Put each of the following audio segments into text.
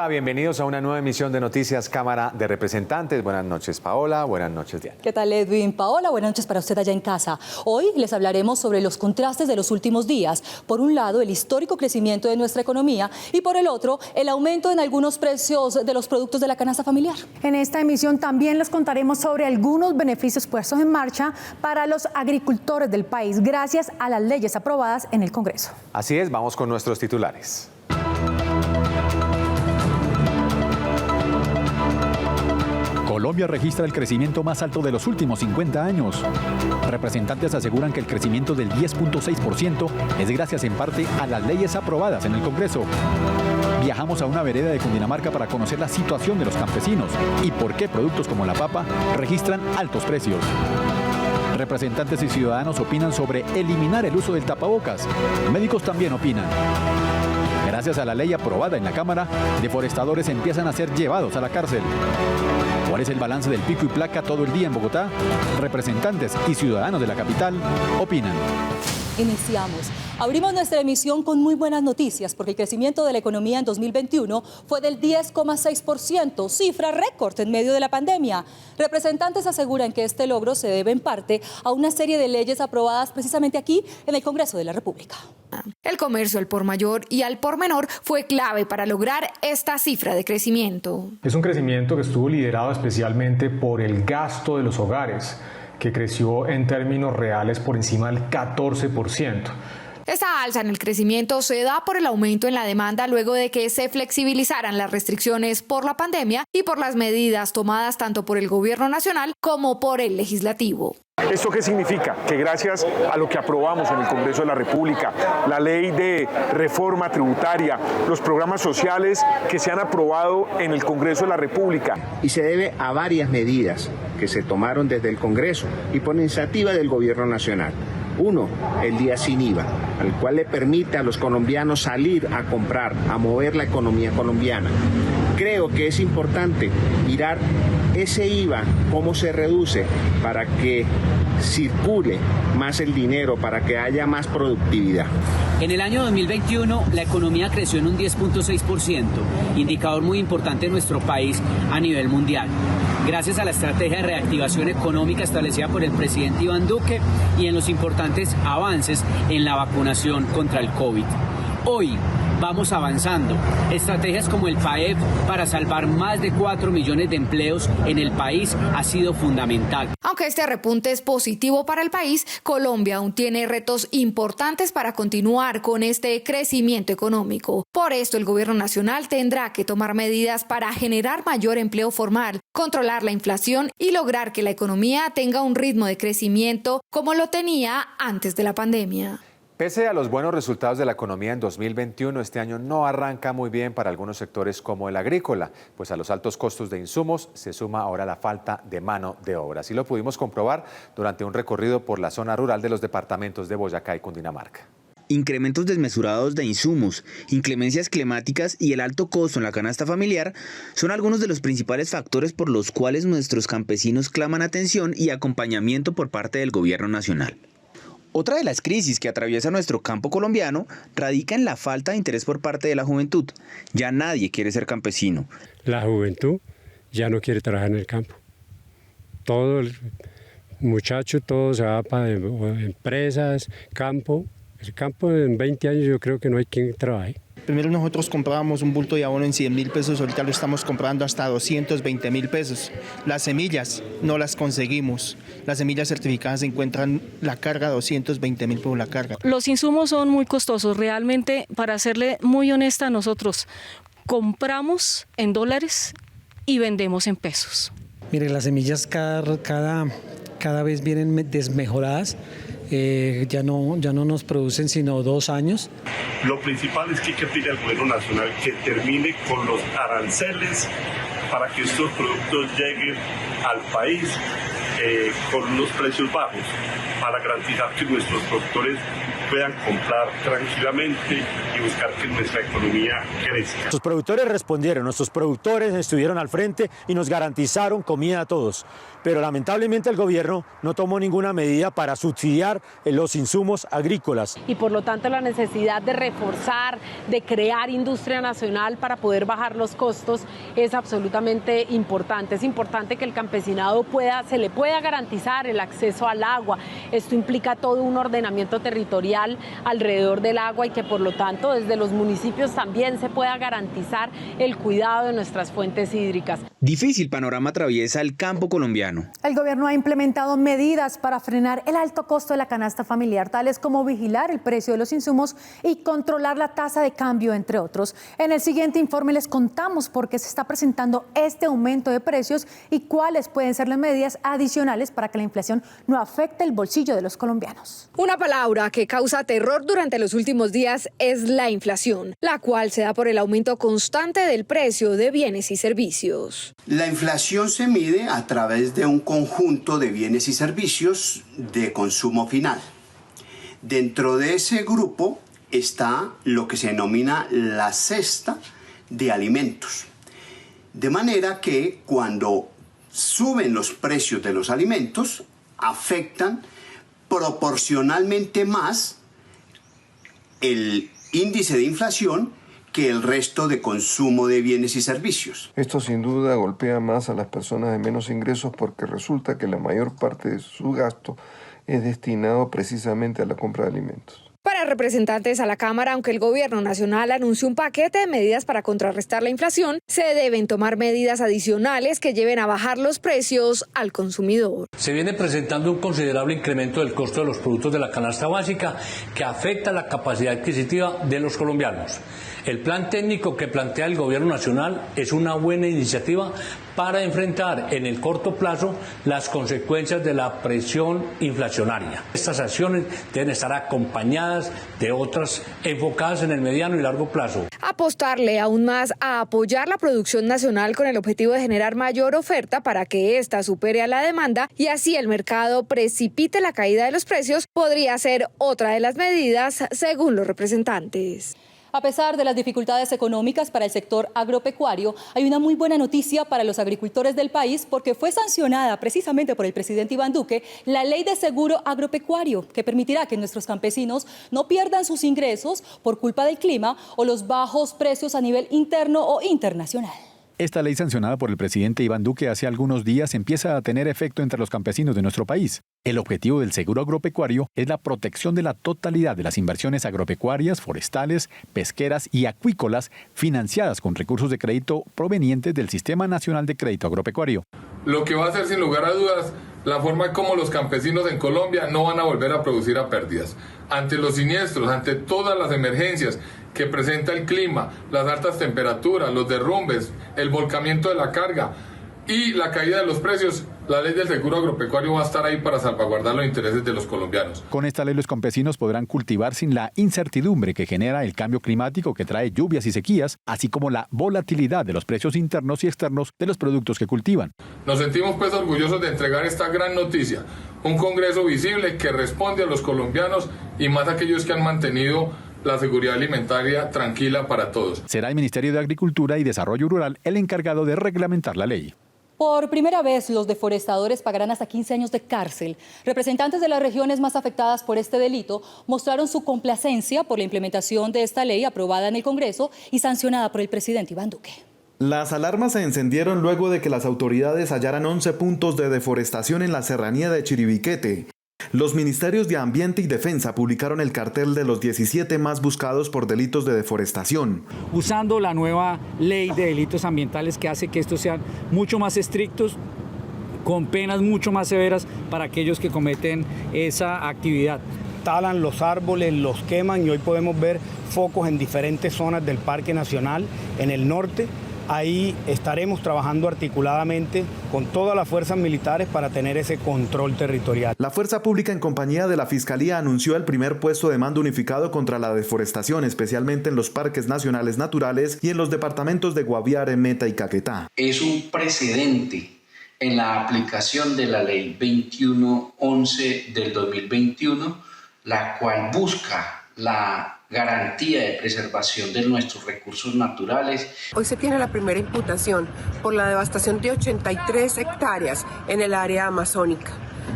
Hola, bienvenidos a una nueva emisión de Noticias Cámara de Representantes. Buenas noches, Paola. Buenas noches, Diana. ¿Qué tal, Edwin? Paola, buenas noches para usted allá en casa. Hoy les hablaremos sobre los contrastes de los últimos días. Por un lado, el histórico crecimiento de nuestra economía y por el otro, el aumento en algunos precios de los productos de la canasta familiar. En esta emisión también les contaremos sobre algunos beneficios puestos en marcha para los agricultores del país gracias a las leyes aprobadas en el Congreso. Así es, vamos con nuestros titulares. Colombia registra el crecimiento más alto de los últimos 50 años. Representantes aseguran que el crecimiento del 10.6% es gracias en parte a las leyes aprobadas en el Congreso. Viajamos a una vereda de Cundinamarca para conocer la situación de los campesinos y por qué productos como la papa registran altos precios. Representantes y ciudadanos opinan sobre eliminar el uso del tapabocas. Médicos también opinan. Gracias a la ley aprobada en la Cámara, deforestadores empiezan a ser llevados a la cárcel. ¿Cuál es el balance del pico y placa todo el día en Bogotá? Representantes y ciudadanos de la capital opinan. Iniciamos. Abrimos nuestra emisión con muy buenas noticias porque el crecimiento de la economía en 2021 fue del 10,6%, cifra récord en medio de la pandemia. Representantes aseguran que este logro se debe en parte a una serie de leyes aprobadas precisamente aquí en el Congreso de la República. El comercio al por mayor y al por menor fue clave para lograr esta cifra de crecimiento. Es un crecimiento que estuvo liderado especialmente por el gasto de los hogares, que creció en términos reales por encima del 14%. Esta alza en el crecimiento se da por el aumento en la demanda luego de que se flexibilizaran las restricciones por la pandemia y por las medidas tomadas tanto por el Gobierno Nacional como por el Legislativo. ¿Esto qué significa? Que gracias a lo que aprobamos en el Congreso de la República, la ley de reforma tributaria, los programas sociales que se han aprobado en el Congreso de la República. Y se debe a varias medidas que se tomaron desde el Congreso y por iniciativa del Gobierno Nacional. Uno, el día sin IVA, al cual le permite a los colombianos salir a comprar, a mover la economía colombiana. Creo que es importante mirar ese IVA, cómo se reduce para que circule más el dinero, para que haya más productividad. En el año 2021 la economía creció en un 10.6%, indicador muy importante en nuestro país a nivel mundial. Gracias a la estrategia de reactivación económica establecida por el presidente Iván Duque y en los importantes avances en la vacunación contra el COVID. Hoy vamos avanzando. Estrategias como el PAEP para salvar más de 4 millones de empleos en el país ha sido fundamental. Aunque este repunte es positivo para el país, Colombia aún tiene retos importantes para continuar con este crecimiento económico. Por esto, el Gobierno Nacional tendrá que tomar medidas para generar mayor empleo formal, controlar la inflación y lograr que la economía tenga un ritmo de crecimiento como lo tenía antes de la pandemia. Pese a los buenos resultados de la economía en 2021, este año no arranca muy bien para algunos sectores como el agrícola, pues a los altos costos de insumos se suma ahora la falta de mano de obra. Así lo pudimos comprobar durante un recorrido por la zona rural de los departamentos de Boyacá y Cundinamarca. Incrementos desmesurados de insumos, inclemencias climáticas y el alto costo en la canasta familiar son algunos de los principales factores por los cuales nuestros campesinos claman atención y acompañamiento por parte del Gobierno Nacional. Otra de las crisis que atraviesa nuestro campo colombiano radica en la falta de interés por parte de la juventud. Ya nadie quiere ser campesino. La juventud ya no quiere trabajar en el campo. Todo el muchacho, todo se va para empresas, campo. El campo en 20 años yo creo que no hay quien trabaje. Primero nosotros comprábamos un bulto de abono en 100.000 pesos, ahorita lo estamos comprando hasta 220.000 pesos. Las semillas no las conseguimos. Las semillas certificadas se encuentran la carga 220.000 por la carga. Los insumos son muy costosos, realmente, para serle muy honesta, nosotros compramos en dólares y vendemos en pesos. Mire, las semillas cada vez vienen desmejoradas. Ya no nos producen sino 2 años. Lo principal es que hay que pedir al Gobierno Nacional que termine con los aranceles para que estos productos lleguen al país con unos precios bajos, para garantizar que nuestros productores puedan comprar tranquilamente y buscar que nuestra economía crezca. Nuestros productores respondieron, nuestros productores estuvieron al frente y nos garantizaron comida a todos. Pero lamentablemente el gobierno no tomó ninguna medida para subsidiar los insumos agrícolas. Y por lo tanto la necesidad de reforzar, de crear industria nacional para poder bajar los costos es absolutamente importante. Es importante que el campesinado se le pueda garantizar el acceso al agua. Esto implica todo un ordenamiento territorial alrededor del agua y que por lo tanto desde los municipios también se pueda garantizar el cuidado de nuestras fuentes hídricas. Difícil panorama atraviesa el campo colombiano. El gobierno ha implementado medidas para frenar el alto costo de la canasta familiar, tales como vigilar el precio de los insumos y controlar la tasa de cambio, entre otros. En el siguiente informe les contamos por qué se está presentando este aumento de precios y cuáles pueden ser las medidas adicionales para que la inflación no afecte el bolsillo de los colombianos. Una palabra que causa terror durante los últimos días es la inflación, la cual se da por el aumento constante del precio de bienes y servicios. La inflación se mide a través de un conjunto de bienes y servicios de consumo final. Dentro de ese grupo está lo que se denomina la cesta de alimentos. De manera que cuando suben los precios de los alimentos, afectan proporcionalmente más el índice de inflación que el resto de consumo de bienes y servicios. Esto sin duda golpea más a las personas de menos ingresos porque resulta que la mayor parte de su gasto es destinado precisamente a la compra de alimentos. Para representantes a la Cámara, aunque el gobierno nacional anunció un paquete de medidas para contrarrestar la inflación, se deben tomar medidas adicionales que lleven a bajar los precios al consumidor. Se viene presentando un considerable incremento del costo de los productos de la canasta básica que afecta la capacidad adquisitiva de los colombianos. El plan técnico que plantea el gobierno nacional es una buena iniciativa para enfrentar en el corto plazo las consecuencias de la presión inflacionaria. Estas acciones deben estar acompañadas de otras enfocadas en el mediano y largo plazo. Apostarle aún más a apoyar la producción nacional con el objetivo de generar mayor oferta para que ésta supere a la demanda y así el mercado precipite la caída de los precios podría ser otra de las medidas, según los representantes. A pesar de las dificultades económicas para el sector agropecuario, hay una muy buena noticia para los agricultores del país porque fue sancionada precisamente por el presidente Iván Duque la Ley de Seguro Agropecuario, que permitirá que nuestros campesinos no pierdan sus ingresos por culpa del clima o los bajos precios a nivel interno o internacional. Esta ley sancionada por el presidente Iván Duque hace algunos días empieza a tener efecto entre los campesinos de nuestro país. El objetivo del seguro agropecuario es la protección de la totalidad de las inversiones agropecuarias, forestales, pesqueras y acuícolas financiadas con recursos de crédito provenientes del Sistema Nacional de Crédito Agropecuario. Lo que va a ser sin lugar a dudas la forma como los campesinos en Colombia no van a volver a producir a pérdidas. Ante los siniestros, ante todas las emergencias que presenta el clima, las altas temperaturas, los derrumbes, el volcamiento de la carga y la caída de los precios, la ley del seguro agropecuario va a estar ahí para salvaguardar los intereses de los colombianos. Con esta ley los campesinos podrán cultivar sin la incertidumbre que genera el cambio climático que trae lluvias y sequías, así como la volatilidad de los precios internos y externos de los productos que cultivan. Nos sentimos pues orgullosos de entregar esta gran noticia, un Congreso visible que responde a los colombianos y más a aquellos que han mantenido la seguridad alimentaria tranquila para todos. Será el Ministerio de Agricultura y Desarrollo Rural el encargado de reglamentar la ley. Por primera vez, los deforestadores pagarán hasta 15 años de cárcel. Representantes de las regiones más afectadas por este delito mostraron su complacencia por la implementación de esta ley aprobada en el Congreso y sancionada por el presidente Iván Duque. Las alarmas se encendieron luego de que las autoridades hallaran 11 puntos de deforestación en la serranía de Chiribiquete. Los ministerios de Ambiente y Defensa publicaron el cartel de los 17 más buscados por delitos de deforestación. Usando la nueva ley de delitos ambientales que hace que estos sean mucho más estrictos, con penas mucho más severas para aquellos que cometen esa actividad. Talan los árboles, los queman y hoy podemos ver focos en diferentes zonas del Parque Nacional, en el norte. Ahí estaremos trabajando articuladamente con todas las fuerzas militares para tener ese control territorial. La Fuerza Pública en compañía de la Fiscalía anunció el primer puesto de mando unificado contra la deforestación, especialmente en los parques nacionales naturales y en los departamentos de Guaviare, Meta y Caquetá. Es un precedente en la aplicación de la ley 2111 del 2021 la cual busca la garantía de preservación de nuestros recursos naturales. Hoy se tiene la primera imputación por la devastación de 83 hectáreas en el área amazónica,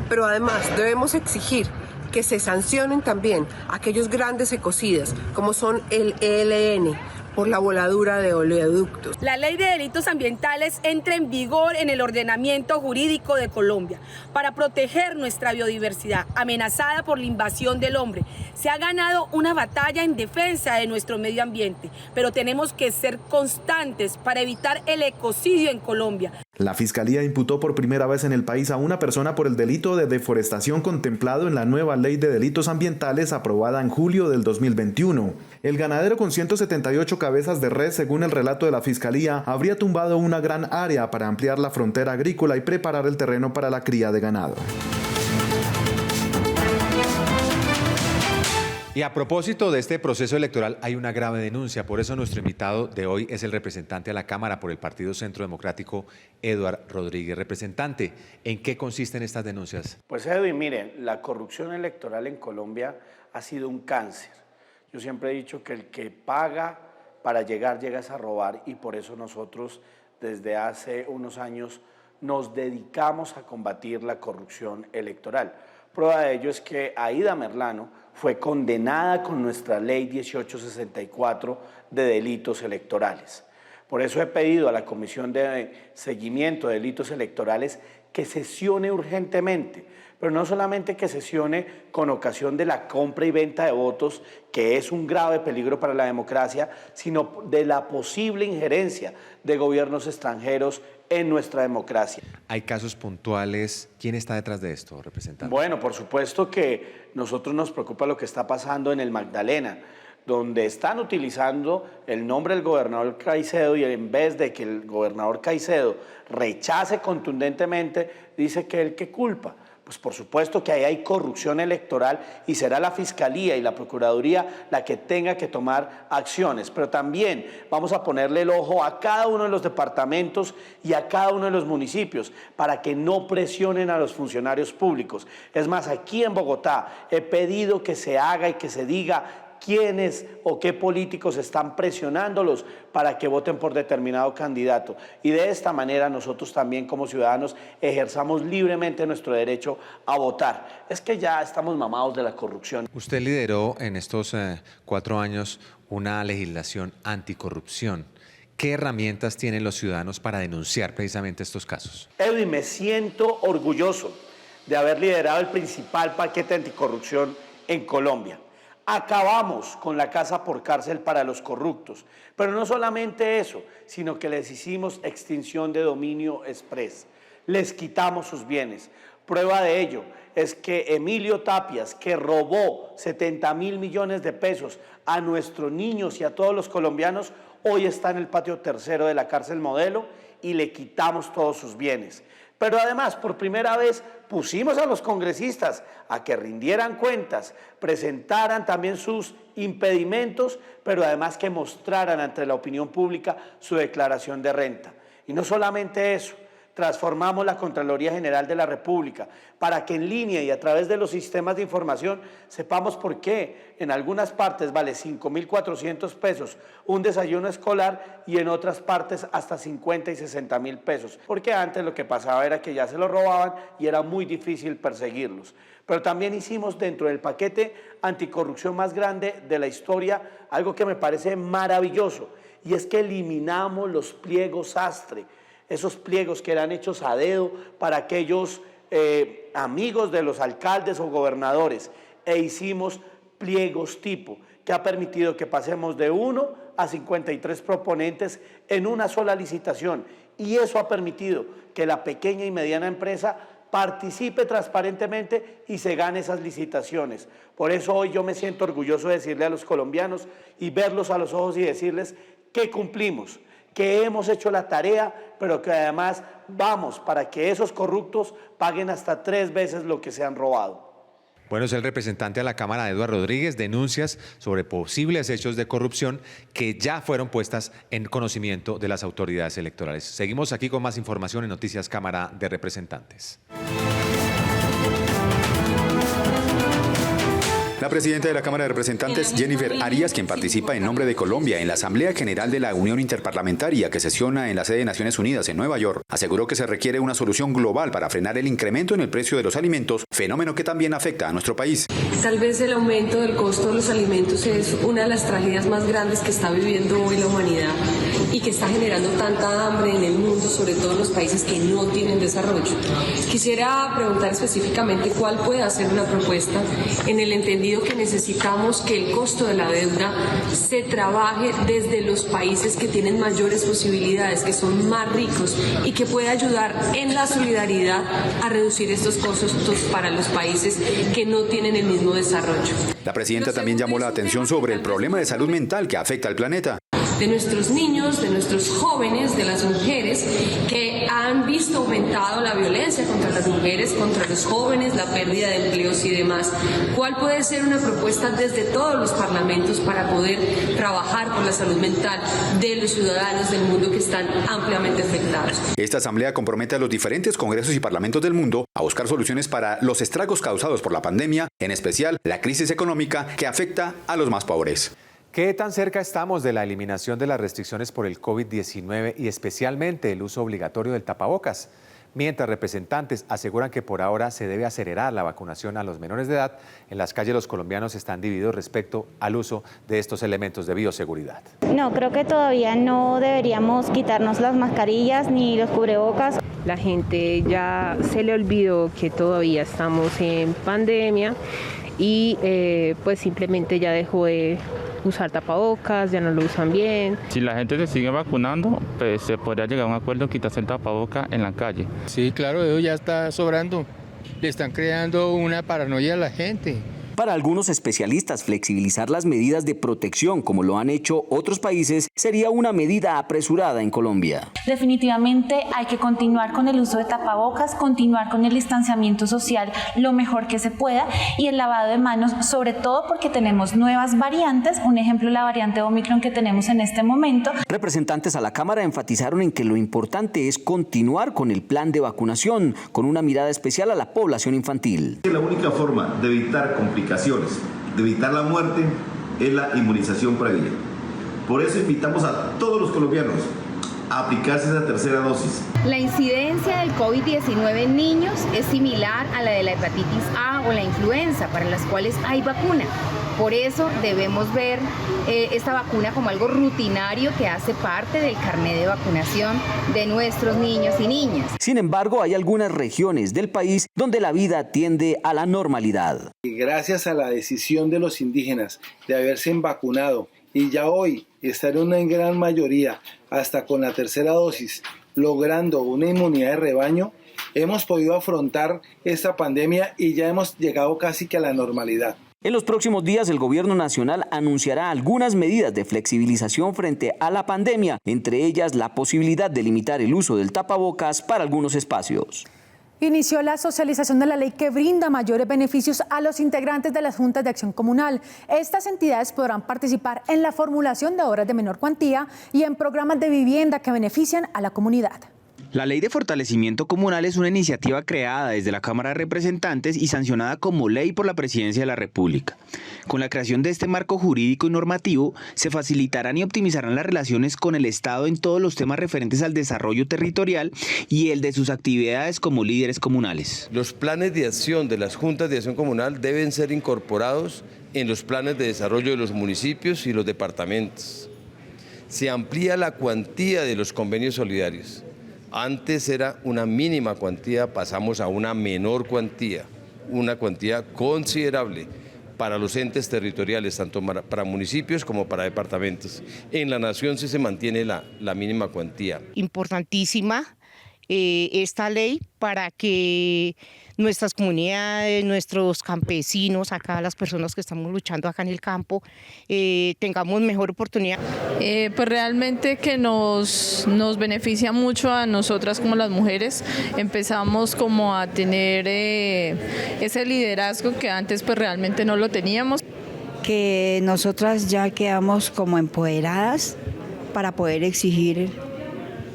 pero además debemos exigir que se sancionen también aquellos grandes ecocidas como son el ELN, por la voladura de oleoductos. La ley de delitos ambientales entra en vigor en el ordenamiento jurídico de Colombia para proteger nuestra biodiversidad amenazada por la invasión del hombre. Se ha ganado una batalla en defensa de nuestro medio ambiente, pero tenemos que ser constantes para evitar el ecocidio en Colombia. La Fiscalía imputó por primera vez en el país a una persona por el delito de deforestación contemplado en la nueva Ley de Delitos Ambientales aprobada en julio del 2021. El ganadero con 178 cabezas de res, según el relato de la Fiscalía, habría tumbado una gran área para ampliar la frontera agrícola y preparar el terreno para la cría de ganado. Y a propósito de este proceso electoral hay una grave denuncia, por eso nuestro invitado de hoy es el representante a la Cámara por el Partido Centro Democrático, Eduard Rodríguez. Representante, ¿en qué consisten estas denuncias? Pues Edwin, miren, la corrupción electoral en Colombia ha sido un cáncer. Yo siempre he dicho que el que paga para llegar, llegas a robar, y por eso nosotros desde hace unos años nos dedicamos a combatir la corrupción electoral. Prueba de ello es que Aida Merlano fue condenada con nuestra ley 1864 de delitos electorales. Por eso he pedido a la Comisión de Seguimiento de Delitos Electorales que sesione urgentemente, pero no solamente que sesione con ocasión de la compra y venta de votos, que es un grave peligro para la democracia, sino de la posible injerencia de gobiernos extranjeros en nuestra democracia. ¿Hay casos puntuales? ¿Quién está detrás de esto, representante? Bueno, por supuesto que nosotros nos preocupa lo que está pasando en el Magdalena, donde están utilizando el nombre del gobernador Caicedo y en vez de que el gobernador Caicedo rechace contundentemente, dice que él que culpa. Pues por supuesto que ahí hay corrupción electoral y será la Fiscalía y la Procuraduría la que tenga que tomar acciones. Pero también vamos a ponerle el ojo a cada uno de los departamentos y a cada uno de los municipios para que no presionen a los funcionarios públicos. Es más, aquí en Bogotá he pedido que se haga y que se diga quiénes o qué políticos están presionándolos para que voten por determinado candidato. Y de esta manera nosotros también como ciudadanos ejerzamos libremente nuestro derecho a votar. Es que ya estamos mamados de la corrupción. Usted lideró en estos 4 años una legislación anticorrupción. ¿Qué herramientas tienen los ciudadanos para denunciar precisamente estos casos? Edwin, me siento orgulloso de haber liderado el principal paquete anticorrupción en Colombia. Acabamos con la casa por cárcel para los corruptos, pero no solamente eso, sino que les hicimos extinción de dominio express, les quitamos sus bienes. Prueba de ello es que Emilio Tapias, que robó 70.000 millones de pesos a nuestros niños y a todos los colombianos, hoy está en el patio tercero de la cárcel Modelo y le quitamos todos sus bienes. Pero además, por primera vez, pusimos a los congresistas a que rindieran cuentas, presentaran también sus impedimentos, pero además que mostraran ante la opinión pública su declaración de renta. Y no solamente eso, transformamos la Contraloría General de la República para que en línea y a través de los sistemas de información sepamos por qué en algunas partes vale 5.400 pesos un desayuno escolar y en otras partes hasta 50 y 60.000 pesos. Porque antes lo que pasaba era que ya se lo robaban y era muy difícil perseguirlos. Pero también hicimos dentro del paquete anticorrupción más grande de la historia algo que me parece maravilloso, y es que eliminamos los pliegos sastre, esos pliegos que eran hechos a dedo para aquellos amigos de los alcaldes o gobernadores, e hicimos pliegos tipo, que ha permitido que pasemos de 1 a 53 proponentes en una sola licitación, y eso ha permitido que la pequeña y mediana empresa participe transparentemente y se gane esas licitaciones. Por eso hoy yo me siento orgulloso de decirle a los colombianos y verlos a los ojos y decirles que cumplimos, que hemos hecho la tarea, pero que además vamos para que esos corruptos paguen hasta 3 veces lo que se han robado. Bueno, es el representante a la Cámara, Eduard Rodríguez, denuncias sobre posibles hechos de corrupción que ya fueron puestas en conocimiento de las autoridades electorales. Seguimos aquí con más información en Noticias Cámara de Representantes. La presidenta de la Cámara de Representantes, Jennifer Arias, quien participa en nombre de Colombia en la Asamblea General de la Unión Interparlamentaria que sesiona en la sede de Naciones Unidas en Nueva York, aseguró que se requiere una solución global para frenar el incremento en el precio de los alimentos, fenómeno que también afecta a nuestro país. Tal vez el aumento del costo de los alimentos es una de las tragedias más grandes que está viviendo hoy la humanidad y que está generando tanta hambre en el mundo, sobre todo en los países que no tienen desarrollo. Quisiera preguntar específicamente cuál puede ser una propuesta en el entendido que necesitamos que el costo de la deuda se trabaje desde los países que tienen mayores posibilidades, que son más ricos y que puede ayudar en la solidaridad a reducir estos costos para los países que no tienen el mismo desarrollo. La presidenta también llamó la atención sobre el problema de salud mental que afecta al planeta. De nuestros niños, de nuestros jóvenes, de las mujeres que han visto aumentado la violencia contra las mujeres, contra los jóvenes, la pérdida de empleos y demás. ¿Cuál puede ser una propuesta desde todos los parlamentos para poder trabajar por la salud mental de los ciudadanos del mundo que están ampliamente afectados? Esta asamblea compromete a los diferentes congresos y parlamentos del mundo a buscar soluciones para los estragos causados por la pandemia, en especial la crisis económica que afecta a los más pobres. ¿Qué tan cerca estamos de la eliminación de las restricciones por el COVID-19 y especialmente el uso obligatorio del tapabocas? Mientras representantes aseguran que por ahora se debe acelerar la vacunación a los menores de edad, en las calles los colombianos están divididos respecto al uso de estos elementos de bioseguridad. No, creo que todavía no deberíamos quitarnos las mascarillas ni los cubrebocas. La gente ya se le olvidó que todavía estamos en pandemia y pues simplemente ya dejó de usar tapabocas, ya no lo usan bien. Si la gente se sigue vacunando, pues se podría llegar a un acuerdo en quitarse el tapabocas en la calle. Sí, claro, eso ya está sobrando. Le están creando una paranoia a la gente. Para algunos especialistas, flexibilizar las medidas de protección, como lo han hecho otros países, sería una medida apresurada en Colombia. Definitivamente hay que continuar con el uso de tapabocas, continuar con el distanciamiento social lo mejor que se pueda y el lavado de manos, sobre todo porque tenemos nuevas variantes, un ejemplo la variante Omicron que tenemos en este momento. Representantes a la Cámara enfatizaron en que lo importante es continuar con el plan de vacunación, con una mirada especial a la población infantil. La única forma de evitar complicaciones, de evitar la muerte, es la inmunización previa. Por eso invitamos a todos los colombianos a aplicarse esa tercera dosis. La incidencia del COVID-19 en niños es similar a la de la hepatitis A o la influenza, para las cuales hay vacuna. Por eso debemos ver esta vacuna como algo rutinario que hace parte del carnet de vacunación de nuestros niños y niñas. Sin embargo, hay algunas regiones del país donde la vida tiende a la normalidad. Y gracias a la decisión de los indígenas de haberse vacunado y ya hoy estar en una gran mayoría hasta con la tercera dosis, logrando una inmunidad de rebaño, hemos podido afrontar esta pandemia y ya hemos llegado casi que a la normalidad. En los próximos días, el gobierno nacional anunciará algunas medidas de flexibilización frente a la pandemia, entre ellas la posibilidad de limitar el uso del tapabocas para algunos espacios. Inició la socialización de la ley que brinda mayores beneficios a los integrantes de las juntas de acción comunal. Estas entidades podrán participar en la formulación de obras de menor cuantía y en programas de vivienda que benefician a la comunidad. La Ley de Fortalecimiento Comunal es una iniciativa creada desde la Cámara de Representantes y sancionada como ley por la Presidencia de la República. Con la creación de este marco jurídico y normativo, se facilitarán y optimizarán las relaciones con el Estado en todos los temas referentes al desarrollo territorial y el de sus actividades como líderes comunales. Los planes de acción de las juntas de acción comunal deben ser incorporados en los planes de desarrollo de los municipios y los departamentos. Se amplía la cuantía de los convenios solidarios. Antes era una mínima cuantía, pasamos a una menor cuantía, una cuantía considerable para los entes territoriales, tanto para municipios como para departamentos. En la nación sí se mantiene la mínima cuantía. Importantísima esta ley para que nuestras comunidades, nuestros campesinos, acá las personas que estamos luchando acá en el campo, tengamos mejor oportunidad. Pues realmente que nos beneficia mucho a nosotras como las mujeres. Empezamos como a tener ese liderazgo que antes pues realmente no lo teníamos. Que nosotras ya quedamos como empoderadas para poder exigir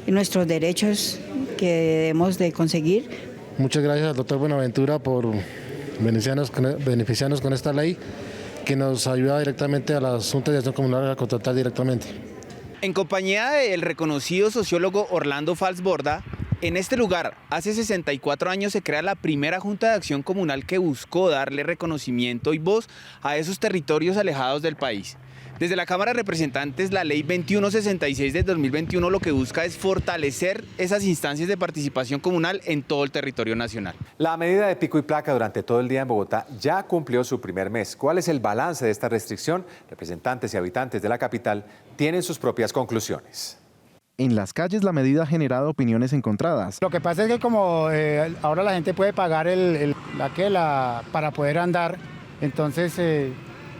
nuestros derechos que debemos de conseguir. Muchas gracias al doctor Buenaventura por beneficiarnos con esta ley que nos ayuda directamente a las juntas de acción comunal a contratar directamente. En compañía del reconocido sociólogo Orlando Falsborda, en este lugar, hace 64 años se crea la primera Junta de Acción Comunal que buscó darle reconocimiento y voz a esos territorios alejados del país. Desde la Cámara de Representantes, la Ley 2166 de 2021 lo que busca es fortalecer esas instancias de participación comunal en todo el territorio nacional. La medida de pico y placa durante todo el día en Bogotá ya cumplió su primer mes. ¿Cuál es el balance de esta restricción? Representantes y habitantes de la capital tienen sus propias conclusiones. En las calles la medida ha generado opiniones encontradas. Lo que pasa es que como ahora la gente puede pagar para poder andar, entonces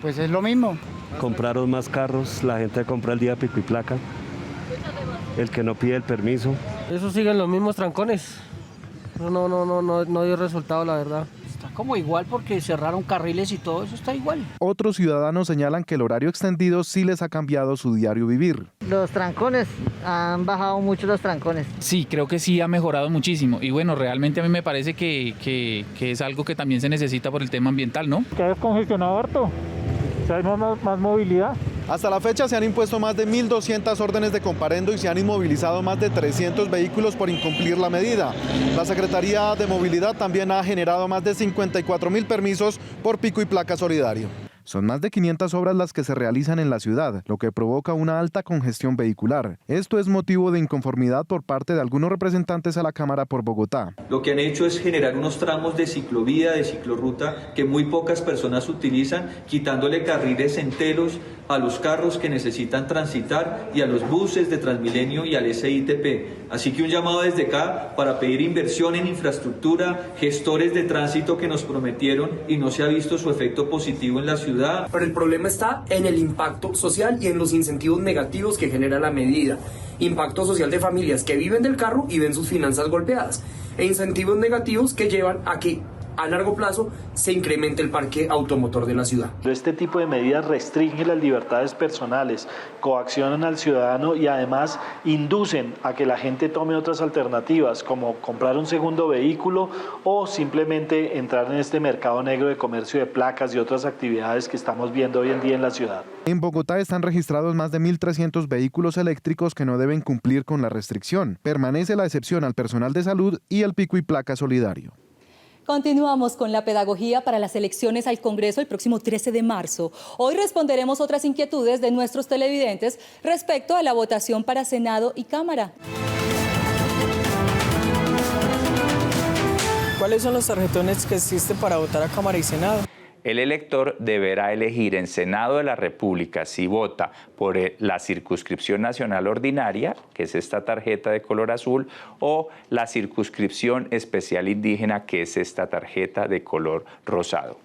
pues es lo mismo. Compraron más carros, la gente compra el día pico y placa, el que no pide el permiso. Eso siguen los mismos trancones, no dio resultado la verdad. Está como igual porque cerraron carriles y todo eso está igual. Otros ciudadanos señalan que el horario extendido sí les ha cambiado su diario vivir. Los trancones, han bajado mucho los trancones. Sí, creo que sí ha mejorado muchísimo y bueno, realmente a mí me parece que es algo que también se necesita por el tema ambiental, ¿no? Que ha descongestionado harto. Hay más movilidad. Hasta la fecha se han impuesto más de 1.200 órdenes de comparendo y se han inmovilizado más de 300 vehículos por incumplir la medida. La Secretaría de Movilidad también ha generado más de 54.000 permisos por pico y placa solidario. Son más de 500 obras las que se realizan en la ciudad, lo que provoca una alta congestión vehicular. Esto es motivo de inconformidad por parte de algunos representantes a la Cámara por Bogotá. Lo que han hecho es generar unos tramos de ciclovía, de ciclorruta, que muy pocas personas utilizan, quitándole carriles enteros a los carros que necesitan transitar y a los buses de Transmilenio y al SITP. Así que un llamado desde acá para pedir inversión en infraestructura, gestores de tránsito que nos prometieron y no se ha visto su efecto positivo en la ciudad. Pero el problema está en el impacto social y en los incentivos negativos que genera la medida. Impacto social de familias que viven del carro y ven sus finanzas golpeadas. E incentivos negativos que llevan a que a largo plazo se incremente el parque automotor de la ciudad. Este tipo de medidas restringen las libertades personales, coaccionan al ciudadano y además inducen a que la gente tome otras alternativas como comprar un segundo vehículo o simplemente entrar en este mercado negro de comercio de placas y otras actividades que estamos viendo hoy en día en la ciudad. En Bogotá están registrados más de 1.300 vehículos eléctricos que no deben cumplir con la restricción. Permanece la excepción al personal de salud y al pico y placa solidario. Continuamos con la pedagogía para las elecciones al Congreso el próximo 13 de marzo. Hoy responderemos otras inquietudes de nuestros televidentes respecto a la votación para Senado y Cámara. ¿Cuáles son los tarjetones que existen para votar a Cámara y Senado? El elector deberá elegir en Senado de la República si vota por la circunscripción nacional ordinaria, que es esta tarjeta de color azul, o la circunscripción especial indígena, que es esta tarjeta de color rosado.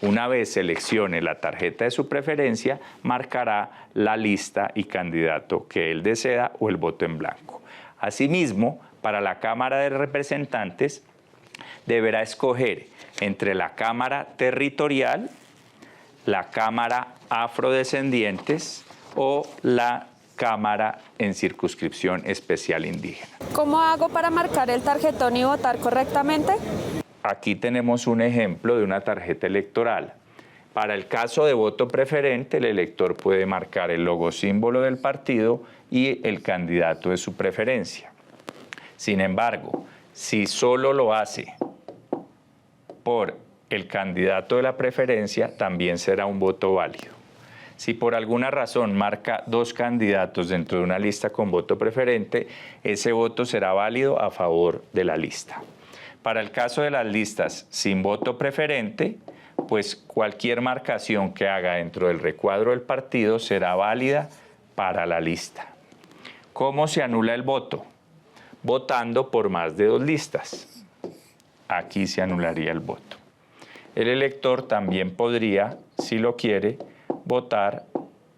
Una vez seleccione la tarjeta de su preferencia, marcará la lista y candidato que él desea o el voto en blanco. Asimismo, para la Cámara de Representantes, deberá escoger entre la Cámara Territorial, la Cámara Afrodescendientes o la Cámara en circunscripción especial indígena. ¿Cómo hago para marcar el tarjetón y votar correctamente? Aquí tenemos un ejemplo de una tarjeta electoral. Para el caso de voto preferente, el elector puede marcar el logo símbolo del partido y el candidato de su preferencia. Sin embargo, si solo lo hace por el candidato de la preferencia, también será un voto válido. Si por alguna razón marca dos candidatos dentro de una lista con voto preferente, ese voto será válido a favor de la lista. Para el caso de las listas sin voto preferente, pues cualquier marcación que haga dentro del recuadro del partido será válida para la lista. ¿Cómo se anula el voto? Votando por más de dos listas. Aquí se anularía el voto. El elector también podría, si lo quiere, votar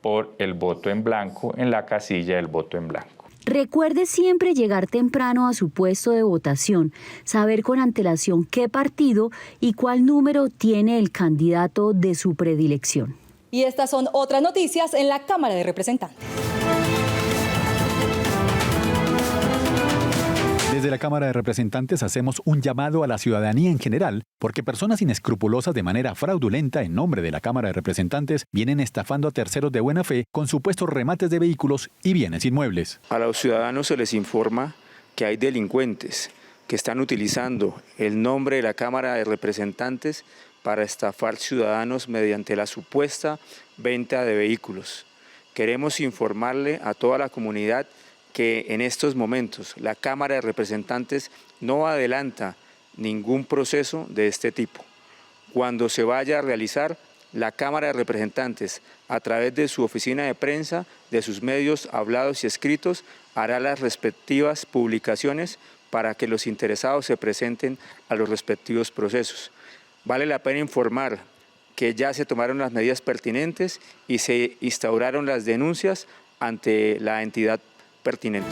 por el voto en blanco en la casilla del voto en blanco. Recuerde siempre llegar temprano a su puesto de votación, saber con antelación qué partido y cuál número tiene el candidato de su predilección. Y estas son otras noticias en la Cámara de Representantes. Desde la Cámara de Representantes hacemos un llamado a la ciudadanía en general, porque personas inescrupulosas de manera fraudulenta en nombre de la Cámara de Representantes vienen estafando a terceros de buena fe con supuestos remates de vehículos y bienes inmuebles. A los ciudadanos se les informa que hay delincuentes que están utilizando el nombre de la Cámara de Representantes para estafar ciudadanos mediante la supuesta venta de vehículos. Queremos informarle a toda la comunidad que en estos momentos la Cámara de Representantes no adelanta ningún proceso de este tipo. Cuando se vaya a realizar, la Cámara de Representantes, a través de su oficina de prensa, de sus medios hablados y escritos, hará las respectivas publicaciones para que los interesados se presenten a los respectivos procesos. Vale la pena informar que ya se tomaron las medidas pertinentes y se instauraron las denuncias ante la entidad pertinente.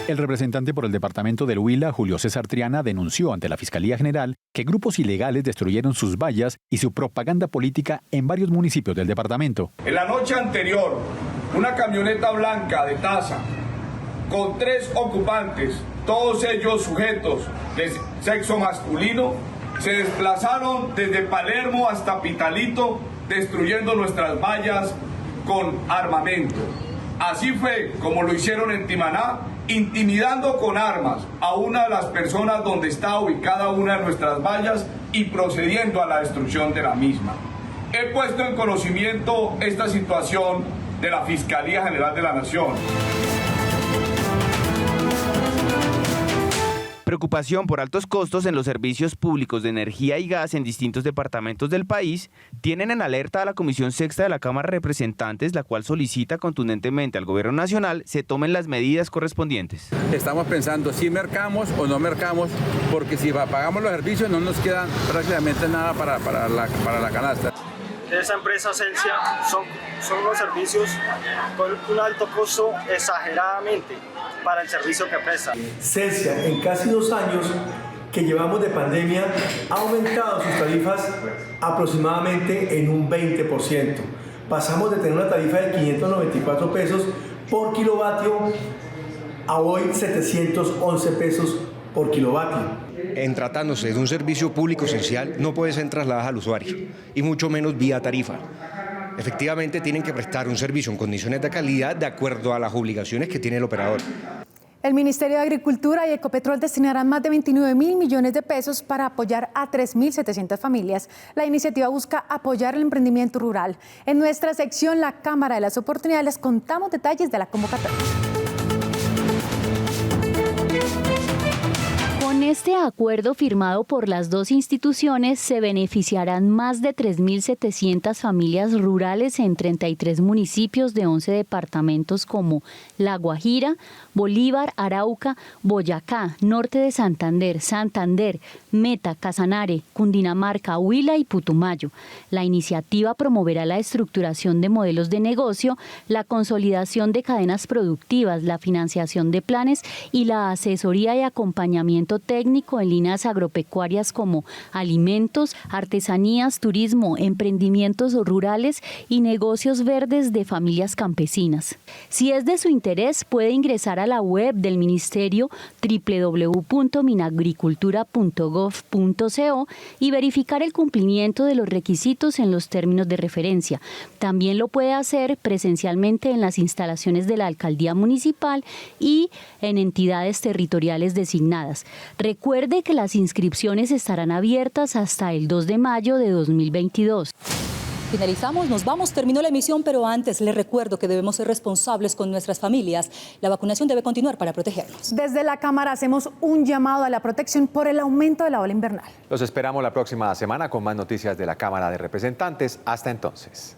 El representante por el departamento del Huila, Julio César Triana, denunció ante la Fiscalía General que grupos ilegales destruyeron sus vallas y su propaganda política en varios municipios del departamento. En la noche anterior, una camioneta blanca de Taza con 3 ocupantes, todos ellos sujetos de sexo masculino, se desplazaron desde Palermo hasta Pitalito, destruyendo nuestras vallas con armamento. Así fue como lo hicieron en Timaná, intimidando con armas a una de las personas donde está ubicada una de nuestras vallas y procediendo a la destrucción de la misma. He puesto en conocimiento esta situación de la Fiscalía General de la Nación. Preocupación por altos costos en los servicios públicos de energía y gas en distintos departamentos del país tienen en alerta a la Comisión Sexta de la Cámara de Representantes, la cual solicita contundentemente al Gobierno Nacional se tomen las medidas correspondientes. Estamos pensando si mercamos o no mercamos, porque si pagamos los servicios no nos queda prácticamente nada para la canasta. Esa empresa Celsia son unos servicios con un alto costo exageradamente para el servicio que presta. Celsia, en casi 2 años que llevamos de pandemia, ha aumentado sus tarifas aproximadamente en un 20%. Pasamos de tener una tarifa de 594 pesos por kilovatio a hoy 711 pesos por kilovatio. En tratándose de un servicio público esencial, no puede ser trasladada al usuario, y mucho menos vía tarifa. Efectivamente, tienen que prestar un servicio en condiciones de calidad de acuerdo a las obligaciones que tiene el operador. El Ministerio de Agricultura y Ecopetrol destinarán más de 29.000 millones de pesos para apoyar a 3.700 familias. La iniciativa busca apoyar el emprendimiento rural. En nuestra sección La Cámara de las Oportunidades les contamos detalles de la convocatoria. Con este acuerdo firmado por las dos instituciones se beneficiarán más de 3.700 familias rurales en 33 municipios de 11 departamentos como La Guajira, Bolívar, Arauca, Boyacá, Norte de Santander, Meta, Casanare, Cundinamarca, Huila y Putumayo. La iniciativa promoverá la estructuración de modelos de negocio, la consolidación de cadenas productivas, la financiación de planes y la asesoría y acompañamiento técnico en líneas agropecuarias como alimentos, artesanías, turismo, emprendimientos rurales y negocios verdes de familias campesinas. Si es de su interés, puede ingresar a la web del Ministerio www.minagricultura.gov.co y verificar el cumplimiento de los requisitos en los términos de referencia. También lo puede hacer presencialmente en las instalaciones de la Alcaldía Municipal y en entidades territoriales designadas. Recuerde que las inscripciones estarán abiertas hasta el 2 de mayo de 2022. Finalizamos, nos vamos, terminó la emisión, pero antes les recuerdo que debemos ser responsables con nuestras familias. La vacunación debe continuar para protegernos. Desde la Cámara hacemos un llamado a la protección por el aumento de la ola invernal. Los esperamos la próxima semana con más noticias de la Cámara de Representantes. Hasta entonces.